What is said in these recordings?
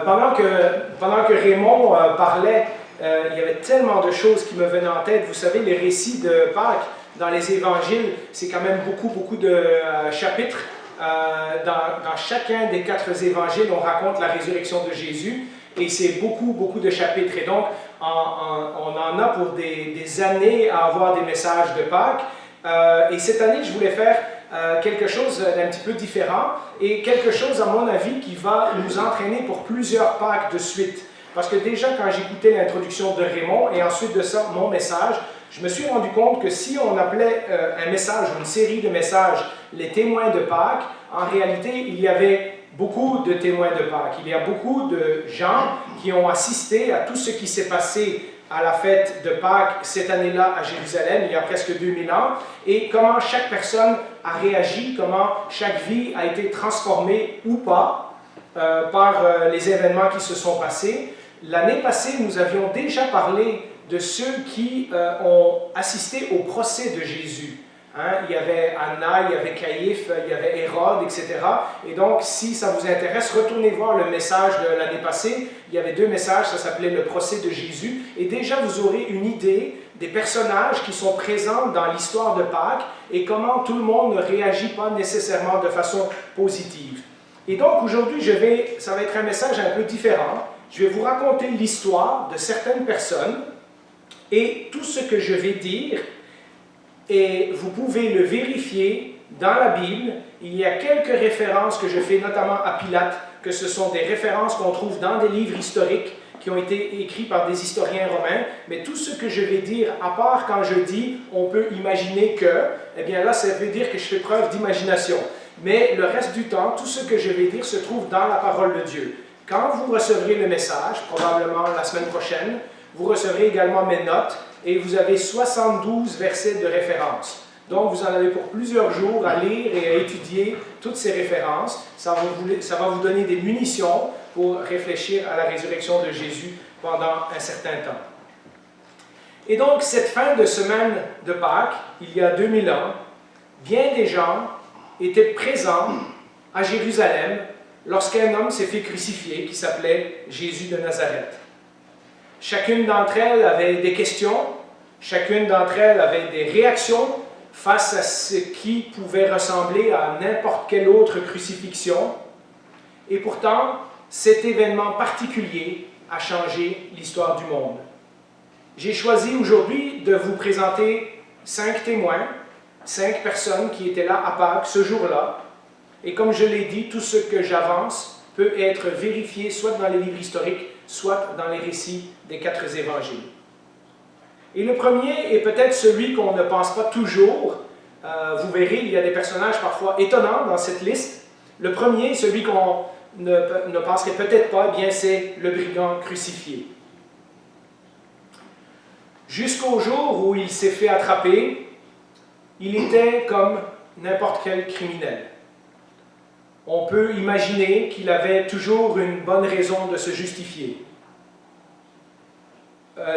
Pendant que Raymond parlait, il y avait tellement de choses qui me venaient en tête. Vous savez, les récits de Pâques dans les évangiles, c'est quand même beaucoup de chapitres. Dans chacun des 4 évangiles, on raconte la résurrection de Jésus, et c'est beaucoup de chapitres. Et donc, on en a pour des années à avoir des messages de Pâques. Et cette année, je voulais faire quelque chose d'un petit peu différent, et quelque chose, à mon avis, qui va nous entraîner pour plusieurs Pâques de suite. Parce que déjà, quand j'écoutais l'introduction de Raymond, et ensuite de ça, mon message, je me suis rendu compte que si on appelait un message, ou une série de messages, les témoins de Pâques, en réalité, il y avait beaucoup de témoins de Pâques. Il y a beaucoup de gens qui ont assisté à tout ce qui s'est passé à la fête de Pâques cette année-là à Jérusalem, il y a presque 2000 ans, et comment chaque personne a réagi, comment chaque vie a été transformée ou pas par les événements qui se sont passés. L'année passée, nous avions déjà parlé de ceux qui ont assisté au procès de Jésus. Il y avait Anna, il y avait Caïphe, il y avait Hérode, etc. Et donc, si ça vous intéresse, retournez voir le message de l'année passée. Il y avait 2 messages, ça s'appelait le procès de Jésus. Et déjà, vous aurez une idée des personnages qui sont présents dans l'histoire de Pâques et comment tout le monde ne réagit pas nécessairement de façon positive. Et donc, aujourd'hui, ça va être un message un peu différent. Je vais vous raconter l'histoire de certaines personnes et tout ce que je vais dire, et vous pouvez le vérifier dans la Bible. Il y a quelques références que je fais, notamment à Pilate, que ce sont des références qu'on trouve dans des livres historiques qui ont été écrits par des historiens romains, mais tout ce que je vais dire, à part quand je dis « on peut imaginer que », eh bien là, ça veut dire que je fais preuve d'imagination. Mais le reste du temps, tout ce que je vais dire se trouve dans la parole de Dieu. Quand vous recevrez le message, probablement la semaine prochaine, vous recevrez également mes notes, et vous avez 72 versets de référence. Donc, vous en avez pour plusieurs jours à lire et à étudier toutes ces références. Ça va vous donner des munitions pour réfléchir à la résurrection de Jésus pendant un certain temps. Et donc, cette fin de semaine de Pâques, il y a 2000 ans, bien des gens étaient présents à Jérusalem lorsqu'un homme s'est fait crucifier qui s'appelait Jésus de Nazareth. Chacune d'entre elles avait des questions, chacune d'entre elles avait des réactions face à ce qui pouvait ressembler à n'importe quelle autre crucifixion. Et pourtant, cet événement particulier a changé l'histoire du monde. J'ai choisi aujourd'hui de vous présenter 5 témoins, 5 personnes qui étaient là à Pâques ce jour-là. Et comme je l'ai dit, tout ce que j'avance peut être vérifié soit dans les livres historiques, soit dans les récits des 4 évangiles. Et le premier est peut-être celui qu'on ne pense pas toujours. Vous verrez, il y a des personnages parfois étonnants dans cette liste. Le premier, celui qu'on ne penserait peut-être pas, eh bien c'est le brigand crucifié. Jusqu'au jour où il s'est fait attraper, il était comme n'importe quel criminel. On peut imaginer qu'il avait toujours une bonne raison de se justifier.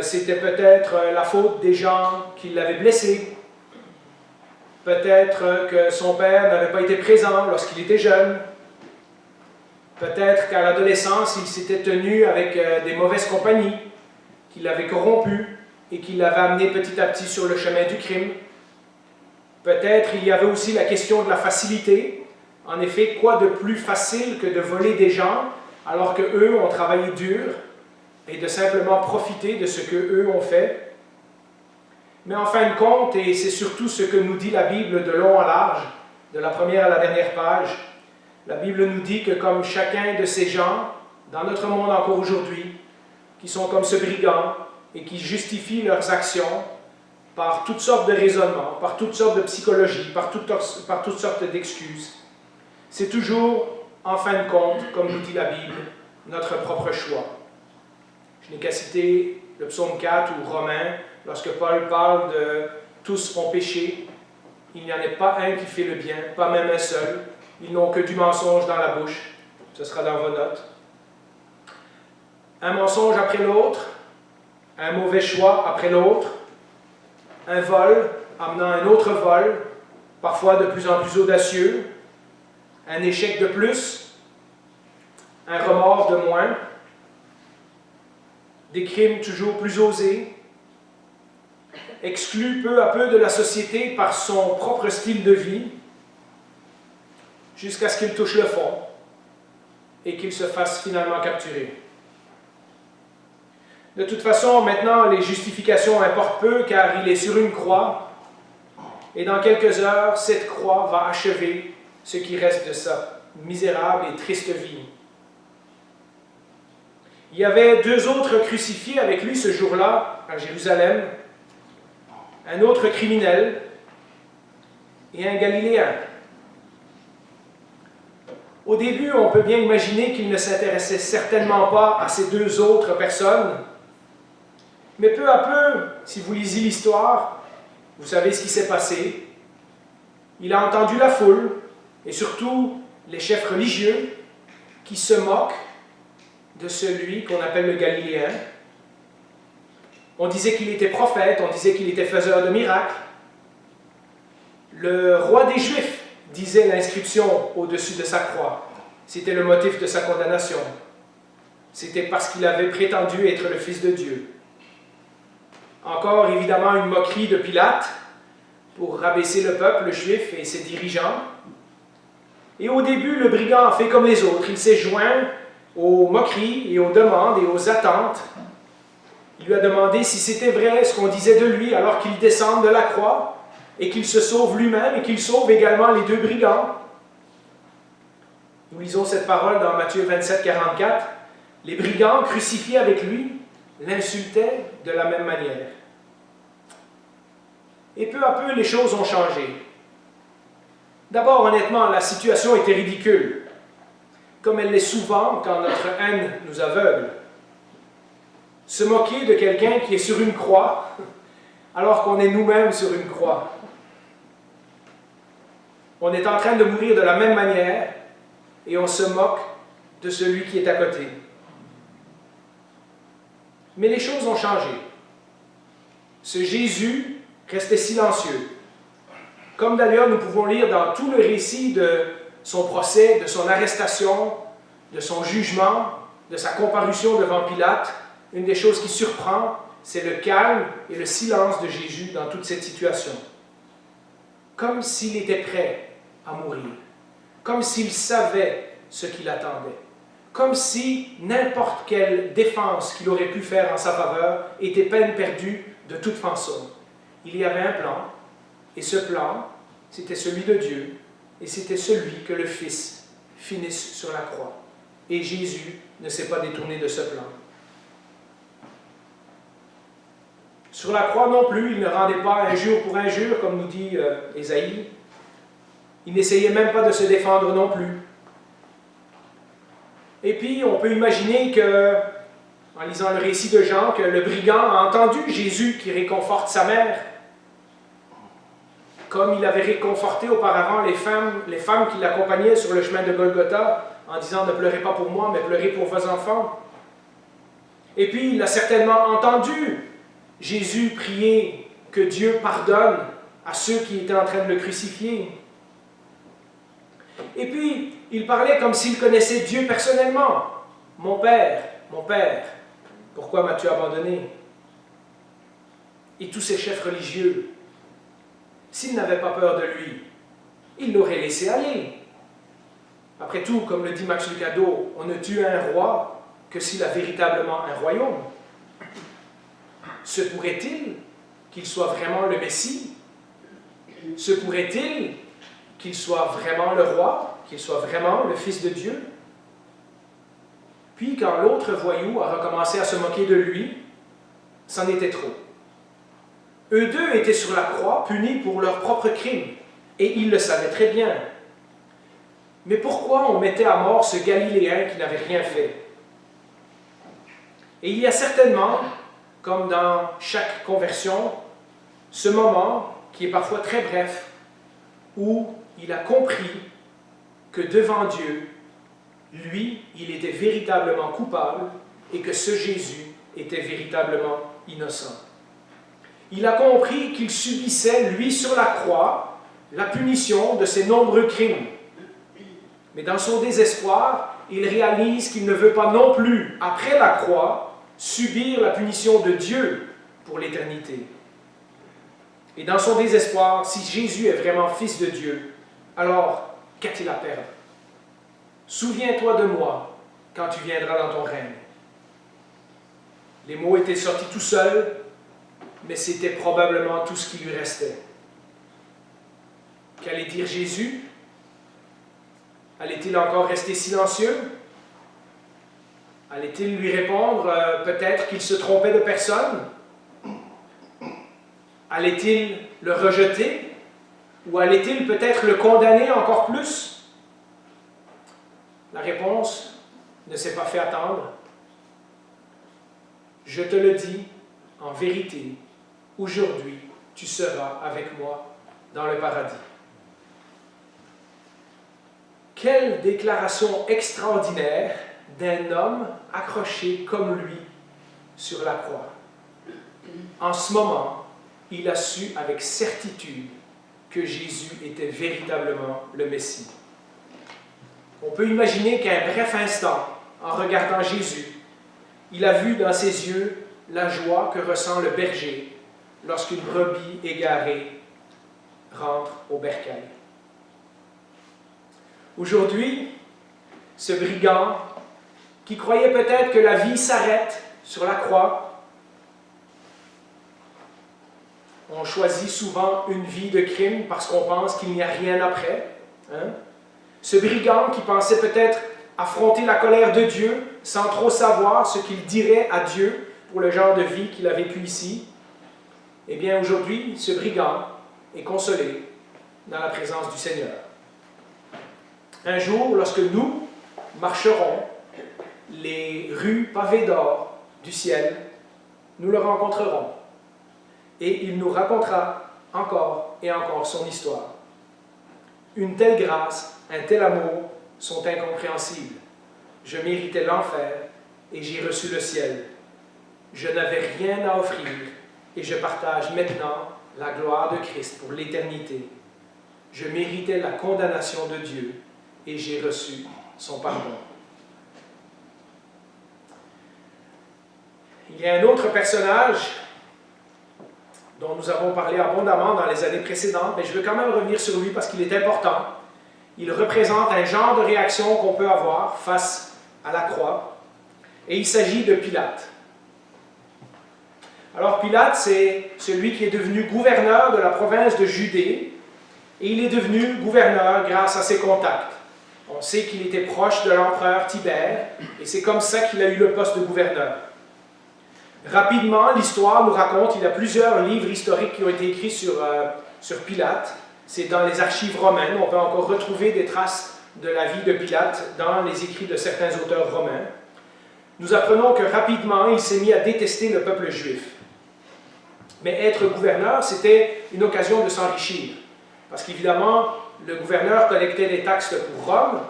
C'était peut-être la faute des gens qui l'avaient blessé. Peut-être que son père n'avait pas été présent lorsqu'il était jeune. Peut-être qu'à l'adolescence, il s'était tenu avec des mauvaises compagnies qui l'avaient corrompu et qui l'avaient amené petit à petit sur le chemin du crime. Peut-être il y avait aussi la question de la facilité. En effet, quoi de plus facile que de voler des gens alors qu'eux ont travaillé dur et de simplement profiter de ce qu'eux ont fait? Mais en fin de compte, et c'est surtout ce que nous dit la Bible de long en large, de la première à la dernière page, la Bible nous dit que comme chacun de ces gens, dans notre monde encore aujourd'hui, qui sont comme ce brigand et qui justifient leurs actions par toutes sortes de raisonnements, par toutes sortes de psychologies, par toutes sortes d'excuses, c'est toujours, en fin de compte, comme nous dit la Bible, notre propre choix. Je n'ai qu'à citer le psaume 4 ou Romains, lorsque Paul parle de « tous ont péché, il n'y en a pas un qui fait le bien, pas même un seul, ils n'ont que du mensonge dans la bouche ». Ce sera dans vos notes. Un mensonge après l'autre, un mauvais choix après l'autre, un vol amenant un autre vol, parfois de plus en plus audacieux, un échec de plus, un remords de moins, des crimes toujours plus osés, exclu peu à peu de la société par son propre style de vie, jusqu'à ce qu'il touche le fond et qu'il se fasse finalement capturer. De toute façon, maintenant, les justifications importent peu, car il est sur une croix, et dans quelques heures, cette croix va achever ce qui reste de sa misérable et triste vie. Il y avait 2 autres crucifiés avec lui ce jour-là, à Jérusalem, un autre criminel et un Galiléen. Au début, on peut bien imaginer qu'il ne s'intéressait certainement pas à ces 2 autres personnes, mais peu à peu, si vous lisez l'histoire, vous savez ce qui s'est passé. Il a entendu la foule, et surtout les chefs religieux, qui se moquent de celui qu'on appelle le Galiléen. On disait qu'il était prophète, on disait qu'il était faiseur de miracles. Le roi des Juifs disait l'inscription au-dessus de sa croix. C'était le motif de sa condamnation. C'était parce qu'il avait prétendu être le Fils de Dieu. Encore évidemment une moquerie de Pilate pour rabaisser le peuple juif et ses dirigeants. Et au début, le brigand a fait comme les autres. Il s'est joint aux moqueries et aux demandes et aux attentes. Il lui a demandé si c'était vrai ce qu'on disait de lui alors qu'il descende de la croix et qu'il se sauve lui-même et qu'il sauve également les 2 brigands. Nous lisons cette parole dans Matthieu 27, 44. Les brigands crucifiés avec lui l'insultaient de la même manière. Et peu à peu, les choses ont changé. D'abord, honnêtement, la situation était ridicule, comme elle l'est souvent quand notre haine nous aveugle. Se moquer de quelqu'un qui est sur une croix, alors qu'on est nous-mêmes sur une croix. On est en train de mourir de la même manière, et on se moque de celui qui est à côté. Mais les choses ont changé. Ce Jésus restait silencieux. Comme d'ailleurs nous pouvons lire dans tout le récit de son procès, de son arrestation, de son jugement, de sa comparution devant Pilate, une des choses qui surprend, c'est le calme et le silence de Jésus dans toute cette situation. Comme s'il était prêt à mourir. Comme s'il savait ce qui l'attendait. Comme si n'importe quelle défense qu'il aurait pu faire en sa faveur était peine perdue de toute façon. Il y avait un plan, et ce plan, c'était celui de Dieu, et c'était celui que le Fils finisse sur la croix. Et Jésus ne s'est pas détourné de ce plan. Sur la croix non plus, il ne rendait pas injure pour injure, comme nous dit Ésaïe. Il n'essayait même pas de se défendre non plus. Et puis, on peut imaginer que, en lisant le récit de Jean, que le brigand a entendu Jésus qui réconforte sa mère, comme il avait réconforté auparavant les femmes qui l'accompagnaient sur le chemin de Golgotha, en disant « Ne pleurez pas pour moi, mais pleurez pour vos enfants ». Et puis, il a certainement entendu Jésus prier que Dieu pardonne à ceux qui étaient en train de le crucifier. Et puis, il parlait comme s'il connaissait Dieu personnellement. « Mon Père, pourquoi m'as-tu abandonné ?» Et tous ces chefs religieux, s'ils n'avaient pas peur de lui, ils l'auraient laissé aller. Après tout, comme le dit Max Lucado, on ne tue un roi que s'il a véritablement un royaume. Se pourrait-il qu'il soit vraiment le Messie? Se pourrait-il qu'il soit vraiment le roi, qu'il soit vraiment le Fils de Dieu? Puis, quand l'autre voyou a recommencé à se moquer de lui, c'en était trop. Eux 2 étaient sur la croix, punis pour leurs propres crimes, et ils le savaient très bien. Mais pourquoi on mettait à mort ce Galiléen qui n'avait rien fait? Et il y a certainement, comme dans chaque conversion, ce moment qui est parfois très bref, où il a compris que devant Dieu, lui, il était véritablement coupable et que ce Jésus était véritablement innocent. Il a compris qu'il subissait, lui, sur la croix, la punition de ses nombreux crimes. Mais dans son désespoir, il réalise qu'il ne veut pas non plus, après la croix, subir la punition de Dieu pour l'éternité. Et dans son désespoir, si Jésus est vraiment Fils de Dieu, alors qu'a-t-il à perdre? Souviens-toi de moi quand tu viendras dans ton règne. Les mots étaient sortis tout seuls, mais c'était probablement tout ce qui lui restait. Qu'allait dire Jésus? Allait-il encore rester silencieux? Allait-il lui répondre peut-être qu'il se trompait de personne? Allait-il le rejeter? Ou allait-il peut-être le condamner encore plus? La réponse ne s'est pas fait attendre. Je te le dis, en vérité, aujourd'hui, tu seras avec moi dans le paradis. Quelle déclaration extraordinaire d'un homme accroché comme lui sur la croix. En ce moment, il a su avec certitude que Jésus était véritablement le Messie. On peut imaginer qu'à un bref instant, en regardant Jésus, il a vu dans ses yeux la joie que ressent le berger lorsqu'une brebis égarée rentre au bercail. Aujourd'hui, ce brigand qui croyait peut-être que la vie s'arrête sur la croix, on choisit souvent une vie de crime parce qu'on pense qu'il n'y a rien après. Ce brigand qui pensait peut-être affronter la colère de Dieu sans trop savoir ce qu'il dirait à Dieu pour le genre de vie qu'il a vécu ici, eh bien aujourd'hui, ce brigand est consolé dans la présence du Seigneur. Un jour, lorsque nous marcherons les rues pavées d'or du ciel, nous le rencontrerons et il nous racontera encore et encore son histoire. Une telle grâce, un tel amour sont incompréhensibles. Je méritais l'enfer et j'ai reçu le ciel. Je n'avais rien à offrir et je partage maintenant la gloire de Christ pour l'éternité. Je méritais la condamnation de Dieu et j'ai reçu son pardon. Il y a un autre personnage dont nous avons parlé abondamment dans les années précédentes, mais je veux quand même revenir sur lui parce qu'il est important. Il représente un genre de réaction qu'on peut avoir face à la croix, et il s'agit de Pilate. Alors Pilate, c'est celui qui est devenu gouverneur de la province de Judée, et il est devenu gouverneur grâce à ses contacts. On sait qu'il était proche de l'empereur Tibère, et c'est comme ça qu'il a eu le poste de gouverneur. Rapidement, l'histoire nous raconte, il y a plusieurs livres historiques qui ont été écrits sur Pilate. C'est dans les archives romaines, on peut encore retrouver des traces de la vie de Pilate dans les écrits de certains auteurs romains. Nous apprenons que rapidement, il s'est mis à détester le peuple juif. Mais être gouverneur, c'était une occasion de s'enrichir. Parce qu'évidemment, le gouverneur collectait des taxes pour Rome,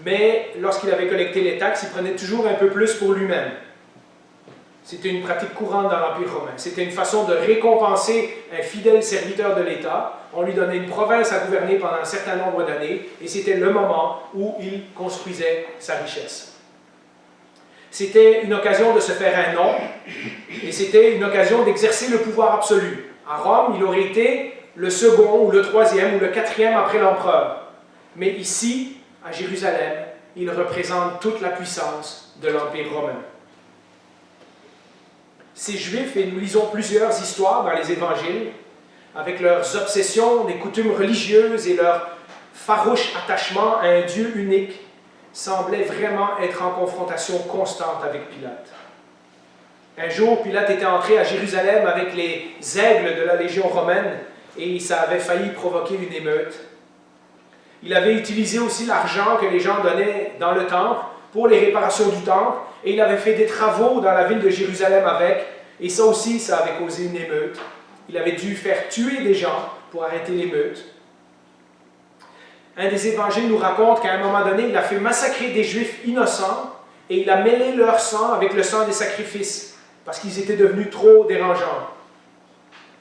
mais lorsqu'il avait collecté les taxes, il prenait toujours un peu plus pour lui-même. C'était une pratique courante dans l'Empire romain. C'était une façon de récompenser un fidèle serviteur de l'État. On lui donnait une province à gouverner pendant un certain nombre d'années, et c'était le moment où il construisait sa richesse. C'était une occasion de se faire un nom, et c'était une occasion d'exercer le pouvoir absolu. À Rome, il aurait été le second, ou le troisième, ou le quatrième après l'empereur. Mais ici, à Jérusalem, il représente toute la puissance de l'Empire romain. Ces Juifs, et nous lisons plusieurs histoires dans les évangiles, avec leurs obsessions des coutumes religieuses et leur farouche attachement à un Dieu unique, semblaient vraiment être en confrontation constante avec Pilate. Un jour, Pilate était entré à Jérusalem avec les aigles de la Légion romaine et ça avait failli provoquer une émeute. Il avait utilisé aussi l'argent que les gens donnaient dans le temple pour les réparations du temple, et il avait fait des travaux dans la ville de Jérusalem avec, et ça aussi, ça avait causé une émeute. Il avait dû faire tuer des gens pour arrêter l'émeute. Un des évangiles nous raconte qu'à un moment donné, il a fait massacrer des Juifs innocents, et il a mêlé leur sang avec le sang des sacrifices, parce qu'ils étaient devenus trop dérangeants.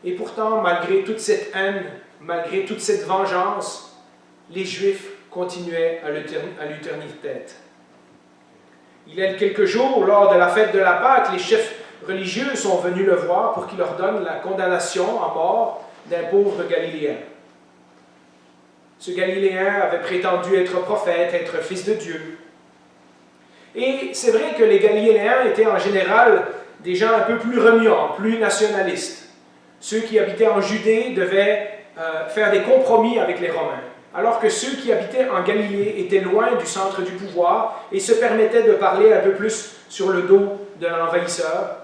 Et pourtant, malgré toute cette haine, malgré toute cette vengeance, les Juifs continuaient à lui tenir tête. Il y a quelques jours, lors de la fête de la Pâque, les chefs religieux sont venus le voir pour qu'il leur donne la condamnation à mort d'un pauvre Galiléen. Ce Galiléen avait prétendu être prophète, être fils de Dieu. Et c'est vrai que les Galiléens étaient en général des gens un peu plus remuants, plus nationalistes. Ceux qui habitaient en Judée devaient faire des compromis avec les Romains, alors que ceux qui habitaient en Galilée étaient loin du centre du pouvoir et se permettaient de parler un peu plus sur le dos de l'envahisseur.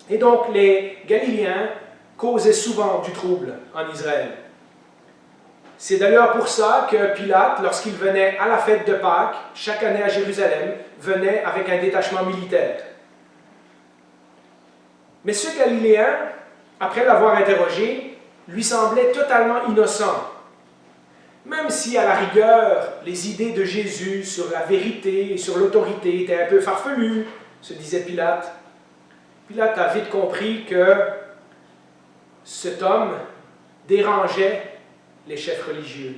Et donc les Galiléens causaient souvent du trouble en Israël. C'est d'ailleurs pour ça que Pilate, lorsqu'il venait à la fête de Pâques, chaque année à Jérusalem, venait avec un détachement militaire. Mais ce Galiléen, après l'avoir interrogé, lui semblait totalement innocent. Même si, à la rigueur, les idées de Jésus sur la vérité et sur l'autorité étaient un peu farfelues, se disait Pilate, Pilate a vite compris que cet homme dérangeait les chefs religieux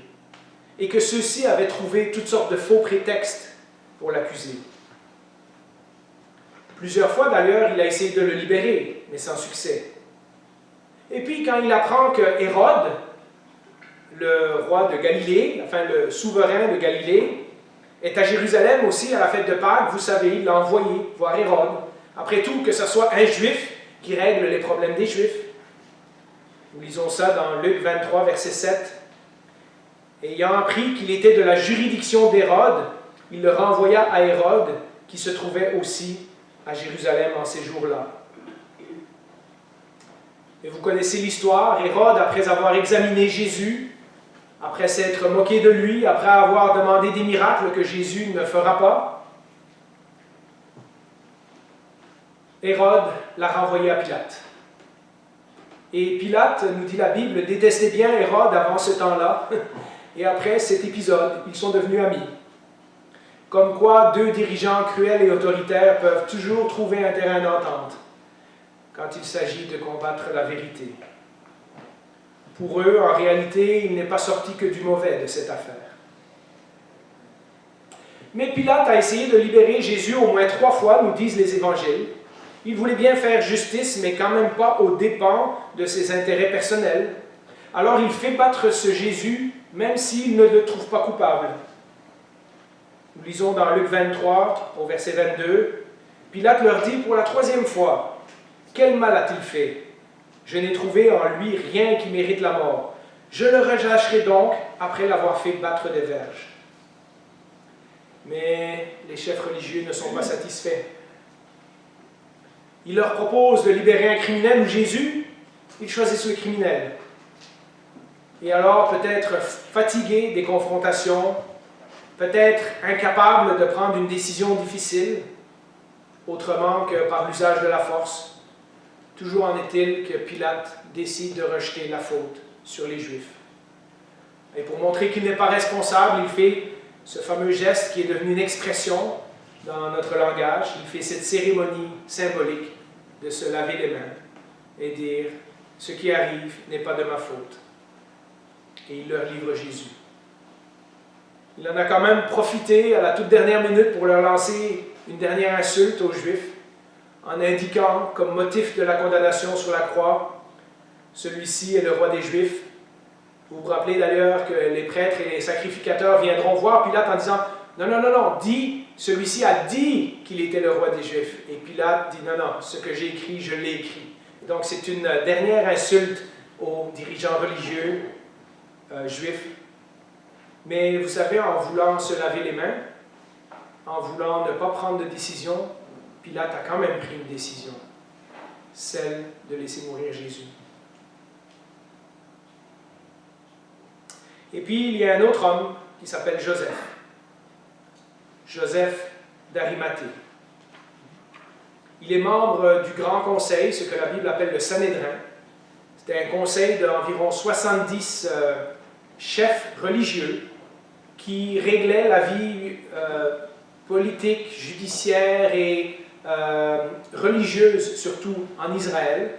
et que ceux-ci avaient trouvé toutes sortes de faux prétextes pour l'accuser. Plusieurs fois, d'ailleurs, il a essayé de le libérer, mais sans succès. Et puis, quand il apprend que Hérode, le roi de Galilée, enfin le souverain de Galilée, est à Jérusalem aussi à la fête de Pâques, vous savez, il l'a envoyé voir Hérode. Après tout, que ce soit un juif qui règle les problèmes des juifs. Nous lisons ça dans Luc 23, verset 7. Ayant appris qu'il était de la juridiction d'Hérode, il le renvoya à Hérode, qui se trouvait aussi à Jérusalem en ces jours-là. Et vous connaissez l'histoire. Hérode, après avoir examiné Jésus, après s'être moqué de lui, après avoir demandé des miracles que Jésus ne fera pas, Hérode l'a renvoyé à Pilate. Et Pilate, nous dit la Bible, détestait bien Hérode avant ce temps-là. Et après cet épisode, ils sont devenus amis. Comme quoi, deux dirigeants cruels et autoritaires peuvent toujours trouver un terrain d'entente quand il s'agit de combattre la vérité. Pour eux, en réalité, il n'est pas sorti que du mauvais de cette affaire. Mais Pilate a essayé de libérer Jésus au moins 3 fois, nous disent les évangiles. Il voulait bien faire justice, mais quand même pas aux dépens de ses intérêts personnels. Alors il fait battre ce Jésus, même s'il ne le trouve pas coupable. Nous lisons dans Luc 23, au verset 22, « Pilate leur dit pour la 3e fois, « Quel mal a-t-il fait? Je n'ai trouvé en lui rien qui mérite la mort. Je le relâcherai donc après l'avoir fait battre des verges. » Mais les chefs religieux ne sont pas satisfaits. Ils leur proposent de libérer un criminel ou Jésus, ils choisissent le criminel. Et alors, peut-être fatigués des confrontations, peut-être incapables de prendre une décision difficile, autrement que par l'usage de la force, toujours en est-il que Pilate décide de rejeter la faute sur les Juifs. Et pour montrer qu'il n'est pas responsable, il fait ce fameux geste qui est devenu une expression dans notre langage. Il fait cette cérémonie symbolique de se laver les mains et dire « Ce qui arrive n'est pas de ma faute ». Et il leur livre Jésus. Il en a quand même profité à la toute dernière minute pour leur lancer une dernière insulte aux Juifs, en indiquant comme motif de la condamnation sur la croix, celui-ci est le roi des Juifs. Vous vous rappelez d'ailleurs que les prêtres et les sacrificateurs viendront voir Pilate en disant « Non, non, non, non, celui-ci a dit qu'il était le roi des Juifs. » Et Pilate dit « Non, non, ce que j'ai écrit, je l'ai écrit. » Donc c'est une dernière insulte aux dirigeants religieux juifs. Mais vous savez, en voulant se laver les mains, en voulant ne pas prendre de décision, Pilate a quand même pris une décision, celle de laisser mourir Jésus. Et puis, il y a un autre homme qui s'appelle Joseph. Joseph d'Arimathée. Il est membre du Grand Conseil, ce que la Bible appelle le Sanhédrin. C'était un conseil d'environ 70 chefs religieux qui réglaient la vie politique, judiciaire et religieuse, surtout en Israël.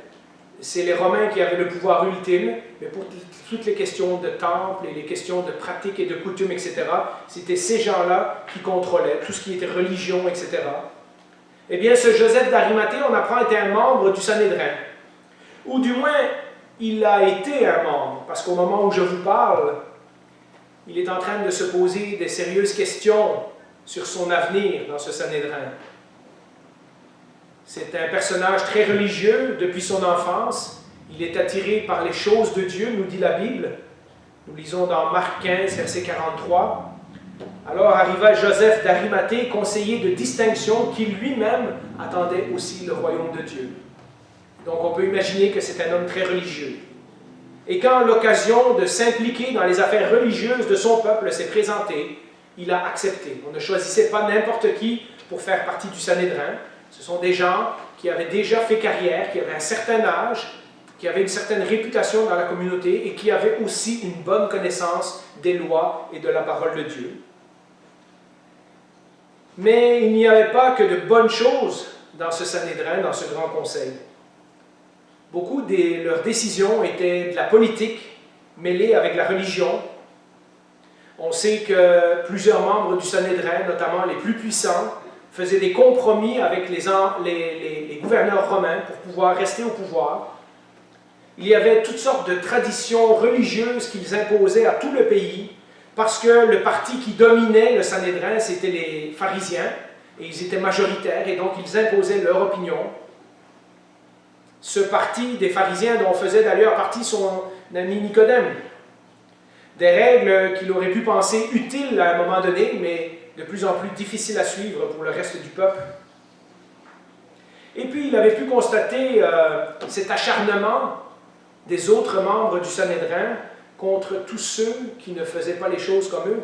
c'est les Romains qui avaient le pouvoir ultime, mais pour toutes les questions de temple et les questions de pratique et de coutume, etc., c'était ces gens-là qui contrôlaient tout ce qui était religion, etc. Eh bien, ce Joseph d'Arimathée, on apprend, était un membre du Sanhédrin. Ou du moins, il a été un membre, parce qu'au moment où je vous parle, il est en train de se poser des sérieuses questions sur son avenir dans ce Sanhédrin. C'est un personnage très religieux depuis son enfance. Il est attiré par les choses de Dieu, nous dit la Bible. Nous lisons dans Marc 15, verset 43. Alors arriva Joseph d'Arimathée, conseiller de distinction, qui lui-même attendait aussi le royaume de Dieu. Donc on peut imaginer que c'est un homme très religieux. Et quand l'occasion de s'impliquer dans les affaires religieuses de son peuple s'est présentée, il a accepté. On ne choisissait pas n'importe qui pour faire partie du Sanhédrin. Ce sont des gens qui avaient déjà fait carrière, qui avaient un certain âge, qui avaient une certaine réputation dans la communauté et qui avaient aussi une bonne connaissance des lois et de la parole de Dieu. Mais il n'y avait pas que de bonnes choses dans ce Sanhédrin, dans ce grand conseil. Beaucoup de leurs décisions étaient de la politique mêlée avec la religion. On sait que plusieurs membres du Sanhédrin, notamment les plus puissants, faisaient des compromis avec les gouverneurs romains pour pouvoir rester au pouvoir. Il y avait toutes sortes de traditions religieuses qu'ils imposaient à tout le pays, parce que le parti qui dominait le Sanhédrin, c'était les pharisiens, et ils étaient majoritaires, et donc ils imposaient leur opinion. Ce parti des pharisiens dont faisait d'ailleurs partie son ami Nicodème. Des règles qu'il aurait pu penser utiles à un moment donné, mais de plus en plus difficiles à suivre pour le reste du peuple. Et puis il avait pu constater cet acharnement des autres membres du Sanhédrin contre tous ceux qui ne faisaient pas les choses comme eux.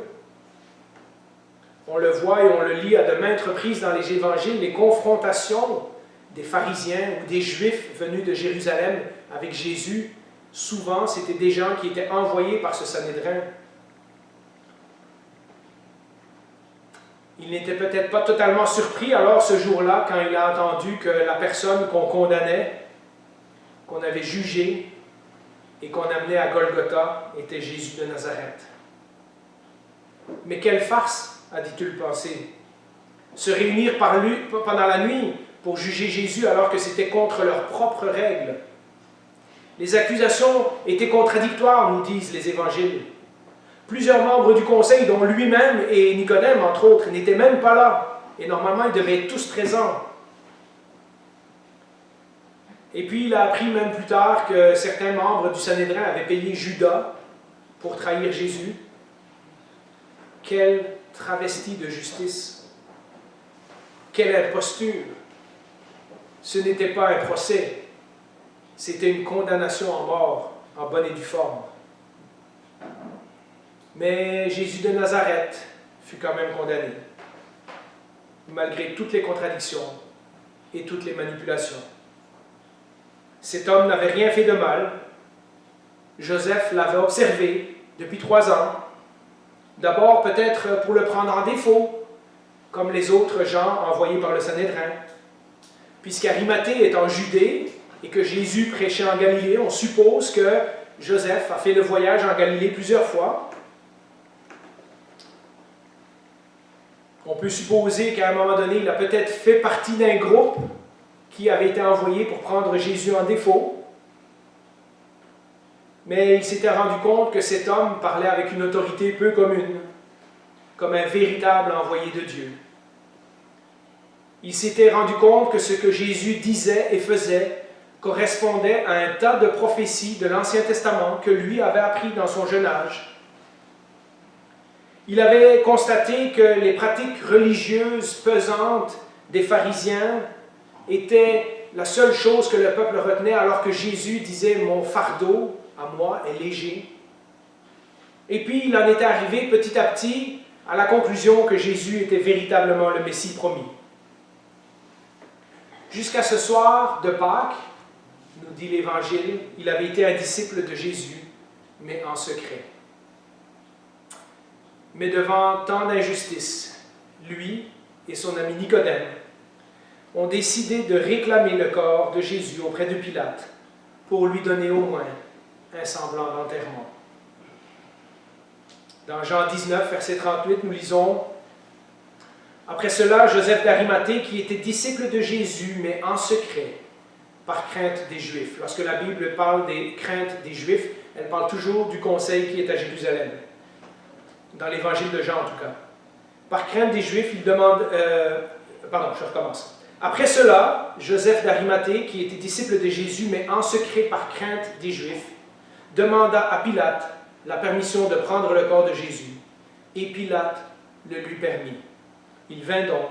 On le voit et on le lit à de maintes reprises dans les évangiles, les confrontations des pharisiens ou des Juifs venus de Jérusalem avec Jésus. Souvent, c'était des gens qui étaient envoyés par ce Sanhédrin. Il n'était peut-être pas totalement surpris alors ce jour-là quand il a entendu que la personne qu'on condamnait, qu'on avait jugée et qu'on amenait à Golgotha était Jésus de Nazareth. Mais quelle farce, a dit-il pensé. Se réunir pendant la nuit pour juger Jésus alors que c'était contre leurs propres règles. Les accusations étaient contradictoires, nous disent les évangiles. Plusieurs membres du conseil, dont lui-même et Nicodème, entre autres, n'étaient même pas là. Et normalement, ils devaient être tous présents. Et puis, il a appris même plus tard que certains membres du Sanhédrin avaient payé Judas pour trahir Jésus. Quelle travestie de justice! Quelle imposture! Ce n'était pas un procès, c'était une condamnation en mort, en bonne et due forme. Mais Jésus de Nazareth fut quand même condamné, malgré toutes les contradictions et toutes les manipulations. Cet homme n'avait rien fait de mal. Joseph l'avait observé depuis 3 ans. D'abord peut-être pour le prendre en défaut, comme les autres gens envoyés par le Sanhédrin. Puisqu'Arimathée est en Judée et que Jésus prêchait en Galilée, on suppose que Joseph a fait le voyage en Galilée plusieurs fois. On peut supposer qu'à un moment donné, il a peut-être fait partie d'un groupe qui avait été envoyé pour prendre Jésus en défaut. Mais il s'était rendu compte que cet homme parlait avec une autorité peu commune, comme un véritable envoyé de Dieu. Il s'était rendu compte que ce que Jésus disait et faisait correspondait à un tas de prophéties de l'Ancien Testament que lui avait appris dans son jeune âge. Il avait constaté que les pratiques religieuses pesantes des pharisiens étaient la seule chose que le peuple retenait, alors que Jésus disait « Mon fardeau à moi est léger ». Et puis il en était arrivé petit à petit à la conclusion que Jésus était véritablement le Messie promis. Jusqu'à ce soir de Pâques, nous dit l'Évangile, il avait été un disciple de Jésus, mais en secret. Mais devant tant d'injustice, lui et son ami Nicodème ont décidé de réclamer le corps de Jésus auprès de Pilate, pour lui donner au moins un semblant d'enterrement. Dans Jean 19, verset 38, nous lisons « Après cela, Joseph d'Arimathée, qui était disciple de Jésus, mais en secret, par crainte des Juifs. » Lorsque la Bible parle des craintes des Juifs, elle parle toujours du conseil qui est à Jérusalem, dans l'Évangile de Jean en tout cas. Par crainte des Juifs, il demande... je recommence. Après cela, Joseph d'Arimathée, qui était disciple de Jésus, mais en secret par crainte des Juifs, demanda à Pilate la permission de prendre le corps de Jésus. Et Pilate le lui permit. Il vint donc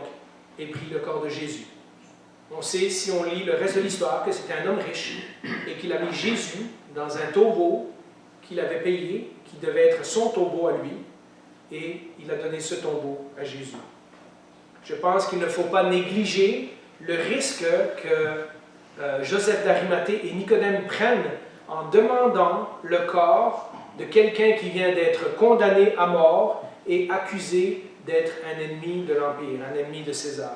et prit le corps de Jésus. On sait, si on lit le reste de l'histoire, que c'était un homme riche et qu'il a mis Jésus dans un tombeau qu'il avait payé, qui devait être son tombeau à lui, et il a donné ce tombeau à Jésus. Je pense qu'il ne faut pas négliger le risque que Joseph d'Arimathée et Nicodème prennent en demandant le corps de quelqu'un qui vient d'être condamné à mort et accusé d'être un ennemi de l'Empire, un ennemi de César.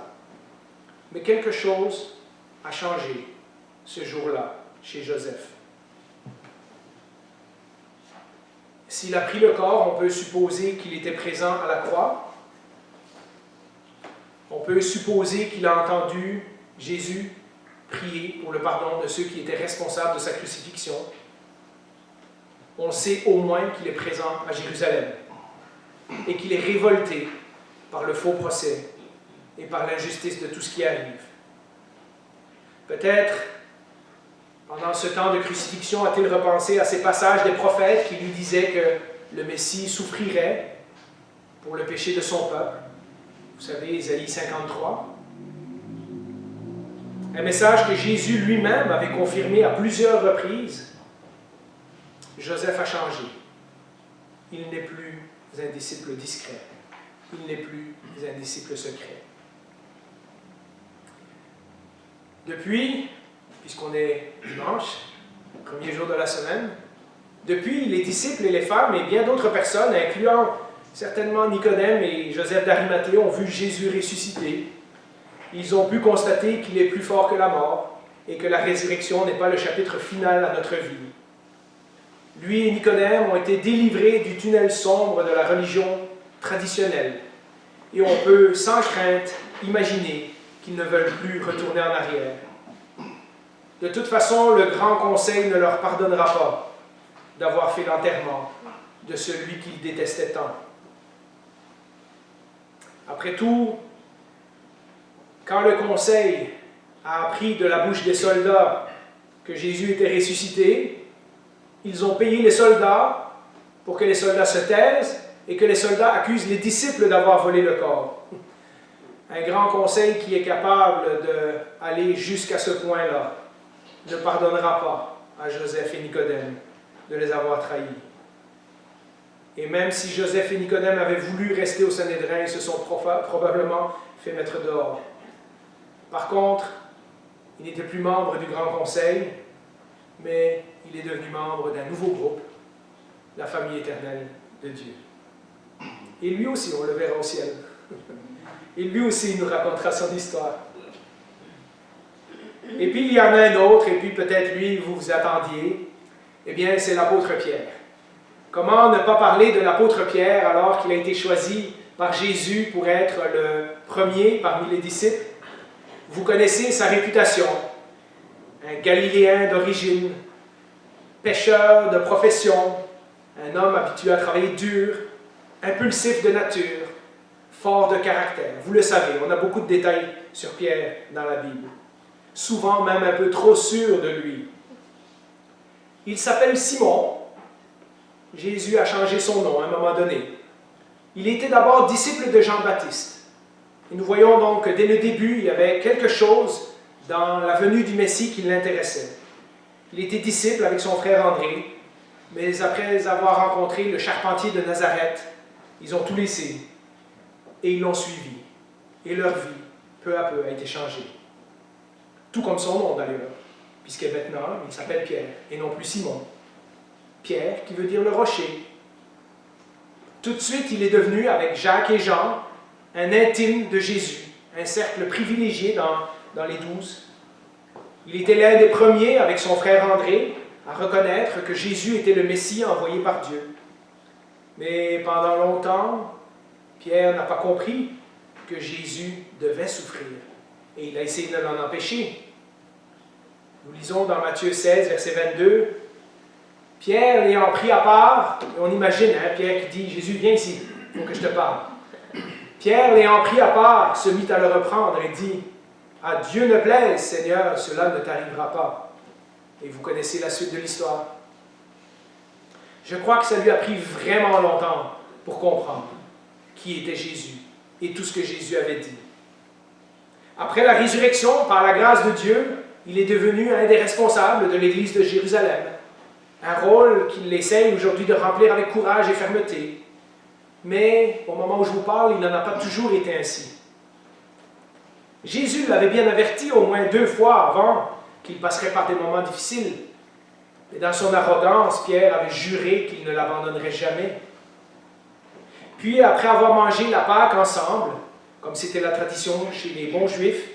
Mais quelque chose a changé ce jour-là chez Joseph. S'il a pris le corps, on peut supposer qu'il était présent à la croix. On peut supposer qu'il a entendu Jésus prier pour le pardon de ceux qui étaient responsables de sa crucifixion. On sait au moins qu'il est présent à Jérusalem et qu'il est révolté par le faux procès et par l'injustice de tout ce qui arrive. Peut-être, pendant ce temps de crucifixion, a-t-il repensé à ces passages des prophètes qui lui disaient que le Messie souffrirait pour le péché de son peuple. Vous savez, Ésaïe 53. Un message que Jésus lui-même avait confirmé à plusieurs reprises. Joseph a changé. Il n'est plus un disciple discret. Il n'est plus un disciple secret. Depuis, puisqu'on est dimanche, premier jour de la semaine, depuis, les disciples et les femmes et bien d'autres personnes, incluant certainement Nicodème et Joseph d'Arimathée, ont vu Jésus ressuscité. Ils ont pu constater qu'il est plus fort que la mort et que la résurrection n'est pas le chapitre final à notre vie. Lui et Nicodème ont été délivrés du tunnel sombre de la religion traditionnelle. Et on peut, sans crainte, imaginer qu'ils ne veulent plus retourner en arrière. De toute façon, le Grand Conseil ne leur pardonnera pas d'avoir fait l'enterrement de celui qu'ils détestaient tant. Après tout, quand le Conseil a appris de la bouche des soldats que Jésus était ressuscité, ils ont payé les soldats pour que les soldats se taisent et que les soldats accusent les disciples d'avoir volé le corps. Un grand conseil qui est capable d'aller jusqu'à ce point-là ne pardonnera pas à Joseph et Nicodème de les avoir trahis. Et même si Joseph et Nicodème avaient voulu rester au Sanhédrin, ils se sont probablement fait mettre dehors. Par contre, il n'était plus membre du Grand Conseil, mais il est devenu membre d'un nouveau groupe, la famille éternelle de Dieu. Et lui aussi, on le verra au ciel. Et lui aussi, il nous racontera son histoire. Et puis, il y en a un autre, et puis peut-être lui, vous vous attendiez. Eh bien, c'est l'apôtre Pierre. Comment ne pas parler de l'apôtre Pierre alors qu'il a été choisi par Jésus pour être le premier parmi les disciples? Vous connaissez sa réputation. Un Galiléen d'origine, pêcheur de profession, un homme habitué à travailler dur, impulsif de nature, fort de caractère. Vous le savez, on a beaucoup de détails sur Pierre dans la Bible. Souvent même un peu trop sûr de lui. Il s'appelle Simon. Jésus a changé son nom à un moment donné. Il était d'abord disciple de Jean-Baptiste. Et nous voyons donc que dès le début, il y avait quelque chose dans la venue du Messie qui l'intéressait. Il était disciple avec son frère André, mais après avoir rencontré le charpentier de Nazareth, ils ont tout laissé et ils l'ont suivi. Et leur vie, peu à peu, a été changée. Tout comme son nom d'ailleurs, puisque maintenant, il s'appelle Pierre et non plus Simon. Pierre, qui veut dire le rocher. Tout de suite, il est devenu, avec Jacques et Jean, un intime de Jésus, un cercle privilégié dans les 12. Il était l'un des premiers, avec son frère André, à reconnaître que Jésus était le Messie envoyé par Dieu. Mais pendant longtemps, Pierre n'a pas compris que Jésus devait souffrir. Et il a essayé de l'en empêcher. Nous lisons dans Matthieu 16, verset 22, « Pierre l'ayant pris à part, et on imagine, Pierre qui dit, « Jésus, viens ici, il faut que je te parle. » Pierre l'ayant pris à part, se mit à le reprendre et dit, « À Dieu ne plaise, Seigneur, cela ne t'arrivera pas. » Et vous connaissez la suite de l'histoire. Je crois que ça lui a pris vraiment longtemps pour comprendre qui était Jésus et tout ce que Jésus avait dit. Après la résurrection, par la grâce de Dieu, il est devenu un des responsables de l'Église de Jérusalem, un rôle qu'il essaye aujourd'hui de remplir avec courage et fermeté. Mais au moment où je vous parle, il n'en a pas toujours été ainsi. Jésus l'avait bien averti au moins 2 fois avant qu'il passerait par des moments difficiles. Et dans son arrogance, Pierre avait juré qu'il ne l'abandonnerait jamais. Puis, après avoir mangé la Pâque ensemble, comme c'était la tradition chez les bons Juifs,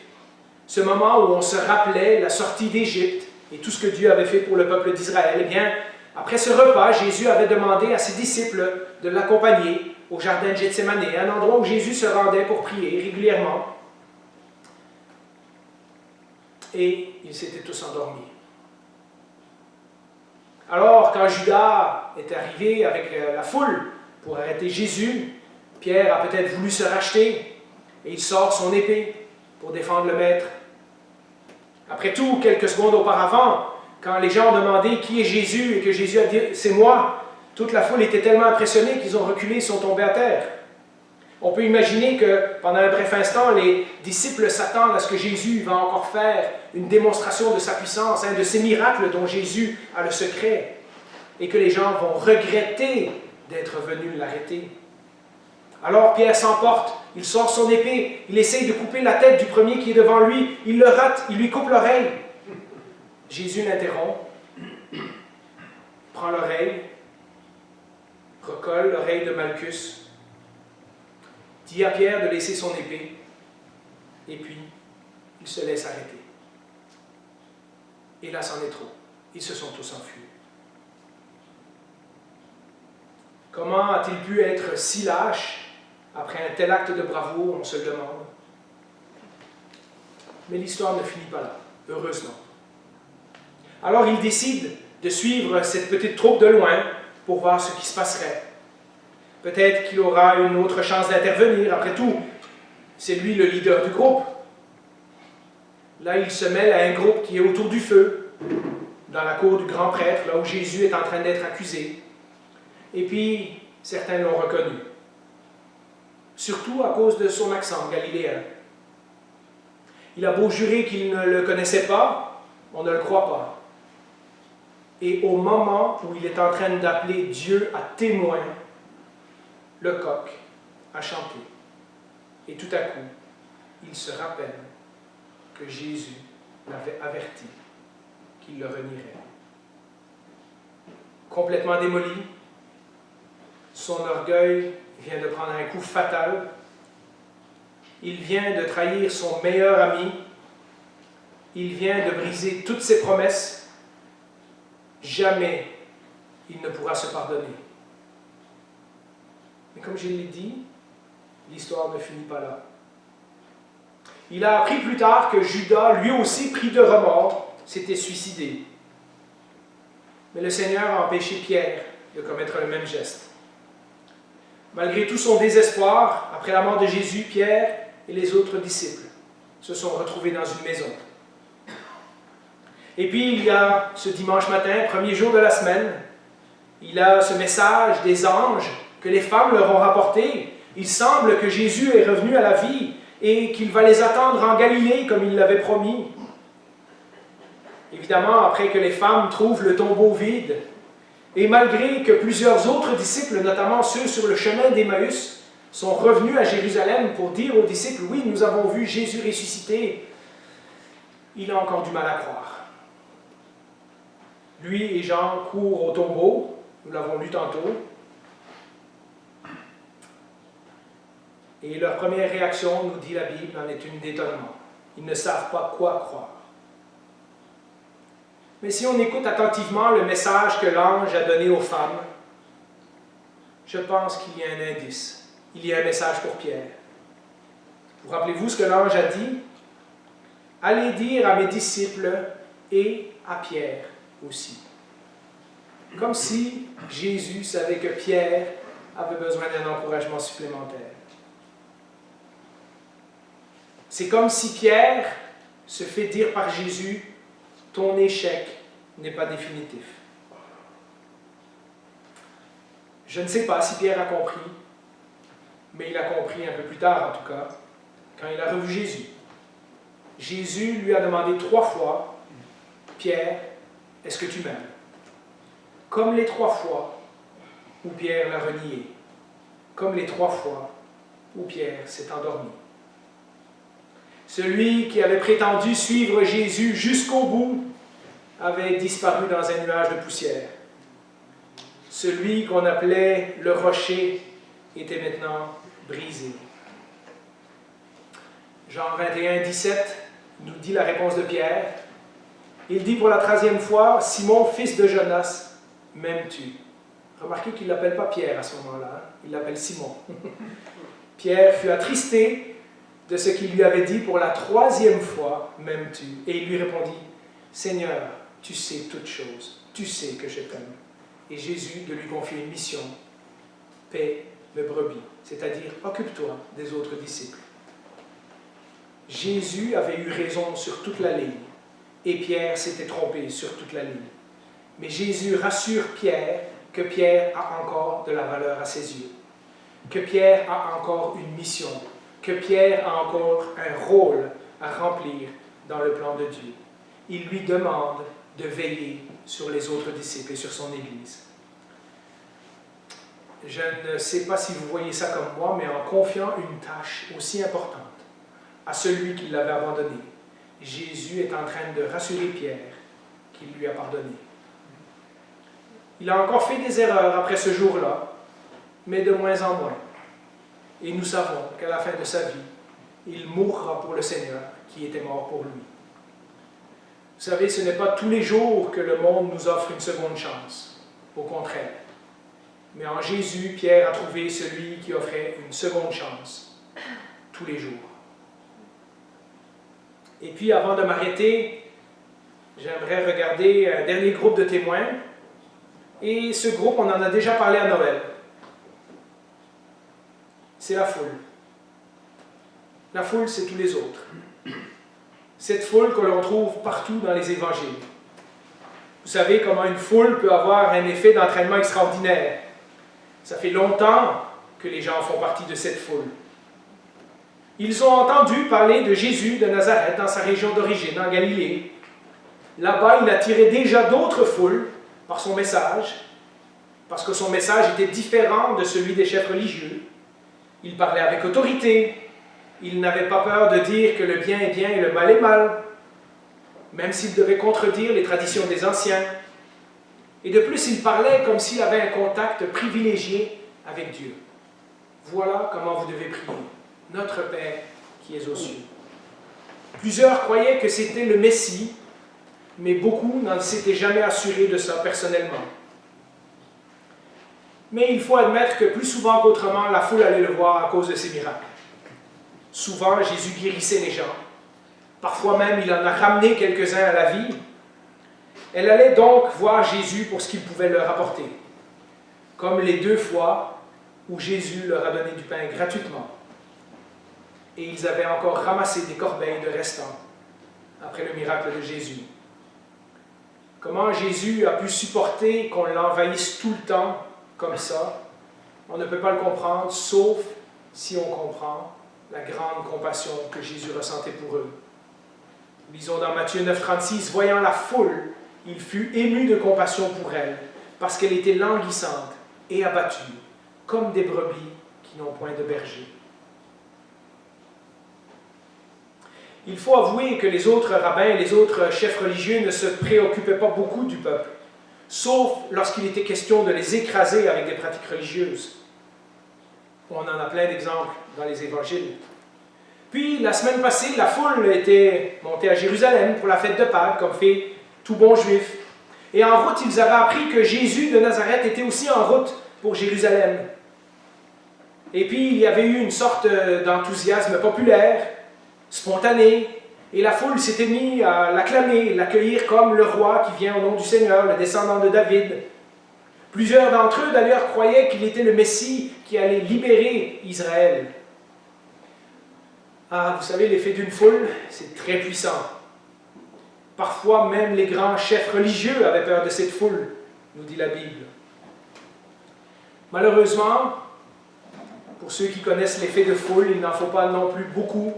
ce moment où on se rappelait la sortie d'Égypte et tout ce que Dieu avait fait pour le peuple d'Israël, eh bien, après ce repas, Jésus avait demandé à ses disciples de l'accompagner au jardin de Gethsémani, un endroit où Jésus se rendait pour prier régulièrement. Et ils s'étaient tous endormis. Alors, quand Judas est arrivé avec la foule pour arrêter Jésus, Pierre a peut-être voulu se racheter et il sort son épée pour défendre le maître. Après tout, quelques secondes auparavant, quand les gens ont demandé qui est Jésus et que Jésus a dit « c'est moi », toute la foule était tellement impressionnée qu'ils ont reculé et sont tombés à terre. On peut imaginer que pendant un bref instant, les disciples s'attendent à ce que Jésus va encore faire une démonstration de sa puissance, un de ces miracles dont Jésus a le secret, et que les gens vont regretter d'être venus l'arrêter. Alors Pierre s'emporte, il sort son épée, il essaye de couper la tête du premier qui est devant lui, il le rate, il lui coupe l'oreille. Jésus l'interrompt, prend l'oreille, recolle l'oreille de Malchus, dit à Pierre de laisser son épée, et puis il se laisse arrêter. Et là, c'en est trop. Ils se sont tous enfuis. Comment a-t-il pu être si lâche après un tel acte de bravoure, on se le demande. Mais l'histoire ne finit pas là, heureusement. Alors il décide de suivre cette petite troupe de loin pour voir ce qui se passerait. Peut-être qu'il aura une autre chance d'intervenir. Après tout, c'est lui le leader du groupe. Là, il se mêle à un groupe qui est autour du feu, dans la cour du grand prêtre, là où Jésus est en train d'être accusé. Et puis, certains l'ont reconnu. Surtout à cause de son accent galiléen. Il a beau jurer qu'il ne le connaissait pas, on ne le croit pas. Et au moment où il est en train d'appeler Dieu à témoin, le coq a chanté. Et tout à coup, il se rappelle que Jésus l'avait averti qu'il le renierait. Complètement démoli, son orgueil vient de prendre un coup fatal. Il vient de trahir son meilleur ami. Il vient de briser toutes ses promesses. Jamais il ne pourra se pardonner. Mais comme je l'ai dit, l'histoire ne finit pas là. Il a appris plus tard que Judas, lui aussi pris de remords, s'était suicidé. Mais le Seigneur a empêché Pierre de commettre le même geste. Malgré tout son désespoir, après la mort de Jésus, Pierre et les autres disciples se sont retrouvés dans une maison. Et puis il y a ce dimanche matin, premier jour de la semaine, il a ce message des anges que les femmes leur ont rapporté. Il semble que Jésus est revenu à la vie et qu'il va les attendre en Galilée comme il l'avait promis. Évidemment, après que les femmes trouvent le tombeau vide, et malgré que plusieurs autres disciples, notamment ceux sur le chemin d'Emmaüs, sont revenus à Jérusalem pour dire aux disciples « Oui, nous avons vu Jésus ressuscité », il a encore du mal à croire. Lui et Jean courent au tombeau, nous l'avons lu tantôt, et leur première réaction, nous dit la Bible, en est une d'étonnement. Ils ne savent pas quoi croire. Mais si on écoute attentivement le message que l'ange a donné aux femmes, je pense qu'il y a un indice. Il y a un message pour Pierre. Vous rappelez-vous ce que l'ange a dit? Allez dire à mes disciples et à Pierre aussi. Comme si Jésus savait que Pierre avait besoin d'un encouragement supplémentaire. C'est comme si Pierre se fait dire par Jésus, ton échec n'est pas définitif. Je ne sais pas si Pierre a compris, mais il a compris un peu plus tard en tout cas, quand il a revu Jésus. Jésus lui a demandé 3 fois, Pierre, est-ce que tu m'aimes? Comme les 3 fois où Pierre l'a renié, comme les 3 fois où Pierre s'est endormi. Celui qui avait prétendu suivre Jésus jusqu'au bout avait disparu dans un nuage de poussière. Celui qu'on appelait le rocher était maintenant brisé. Jean 21, 17 nous dit la réponse de Pierre. Il dit pour la 3e fois, « Simon, fils de Jonas, m'aimes-tu » Remarquez qu'il ne l'appelle pas Pierre à ce moment-là, hein? Il l'appelle Simon. Pierre fut attristé de ce qu'il lui avait dit pour la 3e fois, « M'aimes-tu » Et il lui répondit, « Seigneur, tu sais toutes choses, tu sais que je t'aime. » Et Jésus de lui confier une mission, « Paix mes brebis », c'est-à-dire « Occupe-toi des autres disciples ». Jésus avait eu raison sur toute la ligne, et Pierre s'était trompé sur toute la ligne. Mais Jésus rassure Pierre que Pierre a encore de la valeur à ses yeux, que Pierre a encore une mission, que Pierre a encore un rôle à remplir dans le plan de Dieu. Il lui demande de veiller sur les autres disciples et sur son Église. Je ne sais pas si vous voyez ça comme moi, mais en confiant une tâche aussi importante à celui qui l'avait abandonné, Jésus est en train de rassurer Pierre qu'il lui a pardonné. Il a encore fait des erreurs après ce jour-là, mais de moins en moins. Et nous savons qu'à la fin de sa vie, il mourra pour le Seigneur qui était mort pour lui. Vous savez, ce n'est pas tous les jours que le monde nous offre une seconde chance. Au contraire. Mais en Jésus, Pierre a trouvé celui qui offrait une seconde chance tous les jours. Et puis, avant de m'arrêter, j'aimerais regarder un dernier groupe de témoins. Et ce groupe, on en a déjà parlé à Noël. C'est la foule. La foule, c'est tous les autres. Cette foule que l'on trouve partout dans les évangiles. Vous savez comment une foule peut avoir un effet d'entraînement extraordinaire. Ça fait longtemps que les gens font partie de cette foule. Ils ont entendu parler de Jésus de Nazareth dans sa région d'origine, en Galilée. Là-bas, il attirait déjà d'autres foules par son message, parce que son message était différent de celui des chefs religieux. Il parlait avec autorité. Il n'avait pas peur de dire que le bien est bien et le mal est mal, même s'il devait contredire les traditions des anciens. Et de plus, il parlait comme s'il avait un contact privilégié avec Dieu. Voilà comment vous devez prier. Notre Père qui es aux cieux. Plusieurs croyaient que c'était le Messie, mais beaucoup n'en s'étaient jamais assurés de ça personnellement. Mais il faut admettre que plus souvent qu'autrement, la foule allait le voir à cause de ses miracles. Souvent, Jésus guérissait les gens. Parfois même, il en a ramené quelques-uns à la vie. Elle allait donc voir Jésus pour ce qu'il pouvait leur apporter. Comme les 2 fois où Jésus leur a donné du pain gratuitement. Et ils avaient encore ramassé des corbeilles de restants après le miracle de Jésus. Comment Jésus a pu supporter qu'on l'envahisse tout le temps comme ça? On ne peut pas le comprendre, sauf si on comprend la grande compassion que Jésus ressentait pour eux. Lisons dans Matthieu 9, 36, « Voyant la foule, il fut ému de compassion pour elle, parce qu'elle était languissante et abattue, comme des brebis qui n'ont point de berger. » Il faut avouer que les autres rabbins et les autres chefs religieux ne se préoccupaient pas beaucoup du peuple, sauf lorsqu'il était question de les écraser avec des pratiques religieuses. On en a plein d'exemples dans les évangiles. Puis, la semaine passée, la foule était montée à Jérusalem pour la fête de Pâques, comme fait tout bon juif. Et en route, ils avaient appris que Jésus de Nazareth était aussi en route pour Jérusalem. Et puis, il y avait eu une sorte d'enthousiasme populaire, spontané, et la foule s'était mise à l'acclamer, l'accueillir comme le roi qui vient au nom du Seigneur, le descendant de David. Plusieurs d'entre eux, d'ailleurs, croyaient qu'il était le Messie qui allait libérer Israël. Ah, vous savez, l'effet d'une foule, c'est très puissant. Parfois, même les grands chefs religieux avaient peur de cette foule, nous dit la Bible. Malheureusement, pour ceux qui connaissent l'effet de foule, il n'en faut pas non plus beaucoup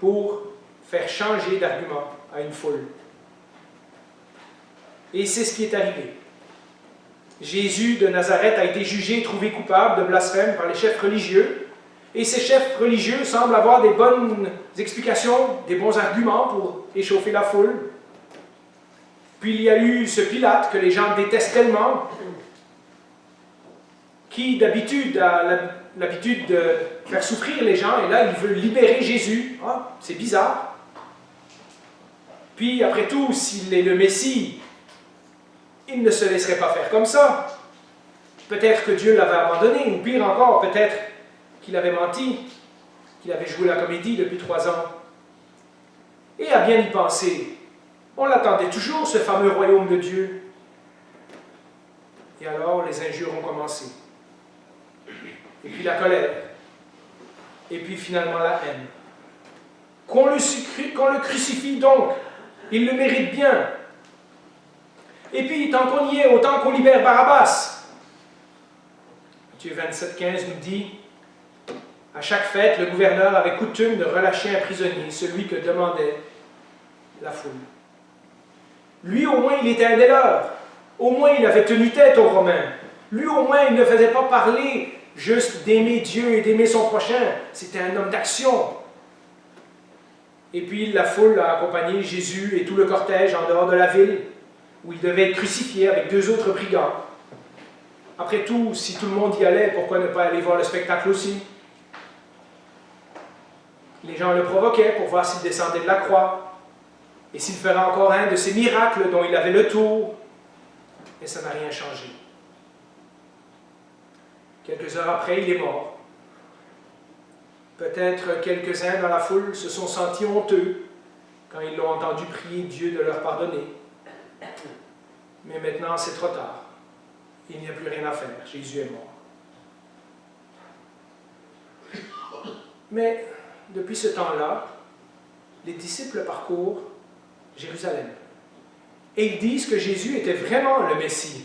pour faire changer d'argument à une foule. Et c'est ce qui est arrivé. Jésus de Nazareth a été jugé et trouvé coupable de blasphème par les chefs religieux. Et ces chefs religieux semblent avoir des bonnes explications, des bons arguments pour échauffer la foule. Puis il y a eu ce Pilate que les gens détestent tellement, qui d'habitude a l'habitude de faire souffrir les gens, et là il veut libérer Jésus. Ah, c'est bizarre. Puis après tout, s'il est le Messie, il ne se laisserait pas faire comme ça. Peut-être que Dieu l'avait abandonné, ou pire encore, peut-être qu'il avait menti, qu'il avait joué la comédie depuis 3 ans. Et à bien y penser, on l'attendait toujours, ce fameux royaume de Dieu. Et alors, les injures ont commencé. Et puis la colère. Et puis finalement la haine. Qu'on le crucifie donc, il le mérite bien. Et puis, tant qu'on y est, autant qu'on libère Barabbas. Matthieu 27,15 nous dit, à chaque fête, le gouverneur avait coutume de relâcher un prisonnier, celui que demandait la foule. Lui, au moins, il était un des leurs. Au moins, il avait tenu tête aux Romains. Lui, au moins, il ne faisait pas parler juste d'aimer Dieu et d'aimer son prochain. C'était un homme d'action. Et puis, la foule a accompagné Jésus et tout le cortège en dehors de la ville, où il devait être crucifié avec 2 autres brigands. Après tout, si tout le monde y allait, pourquoi ne pas aller voir le spectacle aussi? Les gens le provoquaient pour voir s'il descendait de la croix, et s'il ferait encore un de ces miracles dont il avait le tour. Et ça n'a rien changé. Quelques heures après, il est mort. Peut-être quelques-uns dans la foule se sont sentis honteux quand ils l'ont entendu prier Dieu de leur pardonner. Mais maintenant, c'est trop tard. Il n'y a plus rien à faire. Jésus est mort. Mais depuis ce temps-là, les disciples parcourent Jérusalem. Et ils disent que Jésus était vraiment le Messie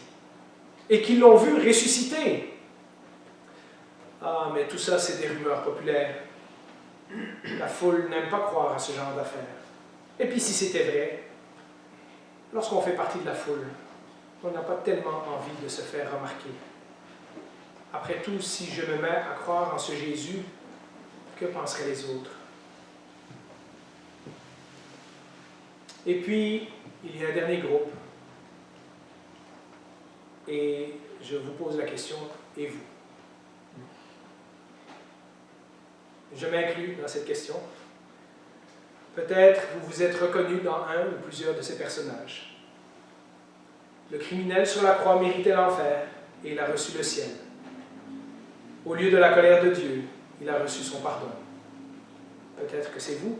et qu'ils l'ont vu ressusciter. Ah, mais tout ça, c'est des rumeurs populaires. La foule n'aime pas croire à ce genre d'affaires. Et puis si c'était vrai, lorsqu'on fait partie de la foule, on n'a pas tellement envie de se faire remarquer. Après tout, si je me mets à croire en ce Jésus, que penseraient les autres? Et puis, il y a un dernier groupe. Et je vous pose la question, et vous? Je m'inclus dans cette question. Peut-être vous vous êtes reconnu dans un ou plusieurs de ces personnages. Le criminel sur la croix méritait l'enfer et il a reçu le ciel. Au lieu de la colère de Dieu, il a reçu son pardon. Peut-être que c'est vous.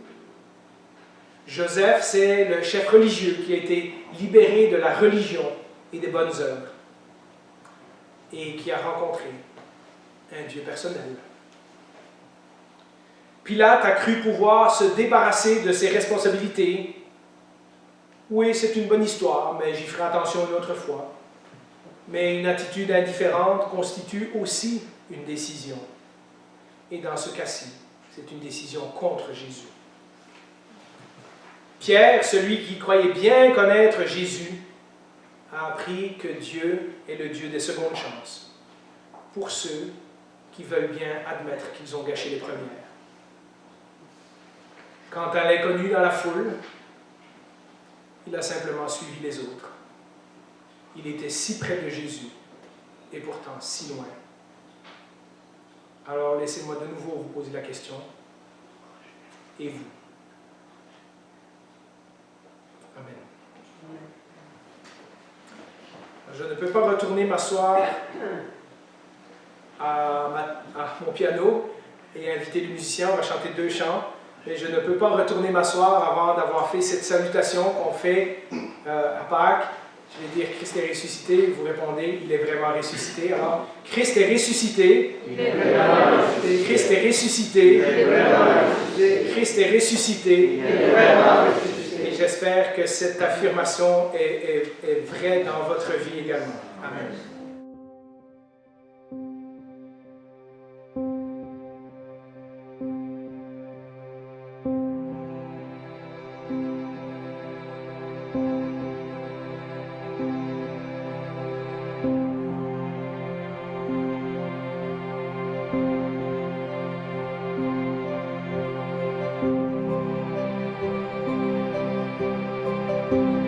Joseph, c'est le chef religieux qui a été libéré de la religion et des bonnes œuvres et qui a rencontré un Dieu personnel. Pilate a cru pouvoir se débarrasser de ses responsabilités. Oui, c'est une bonne histoire, mais j'y ferai attention une autre fois. Mais une attitude indifférente constitue aussi une décision. Et dans ce cas-ci, c'est une décision contre Jésus. Pierre, celui qui croyait bien connaître Jésus, a appris que Dieu est le Dieu des secondes chances, pour ceux qui veulent bien admettre qu'ils ont gâché les premières. Quant à l'inconnu dans la foule, il a simplement suivi les autres. Il était si près de Jésus, et pourtant si loin. Alors laissez-moi de nouveau vous poser la question. Et vous? Amen. Je ne peux pas retourner m'asseoir à mon piano et inviter les musiciens. On va chanter 2 chants. Mais je ne peux pas retourner m'asseoir avant d'avoir fait cette salutation qu'on fait à Pâques. Je vais dire Christ est ressuscité. Vous répondez, il est vraiment ressuscité. Alors, Christ est ressuscité. Il est vraiment ressuscité. Christ est ressuscité. Il est vraiment ressuscité. Christ est ressuscité. Il est vraiment ressuscité. Et j'espère que cette affirmation est vraie dans votre vie également. Amen. Thank you.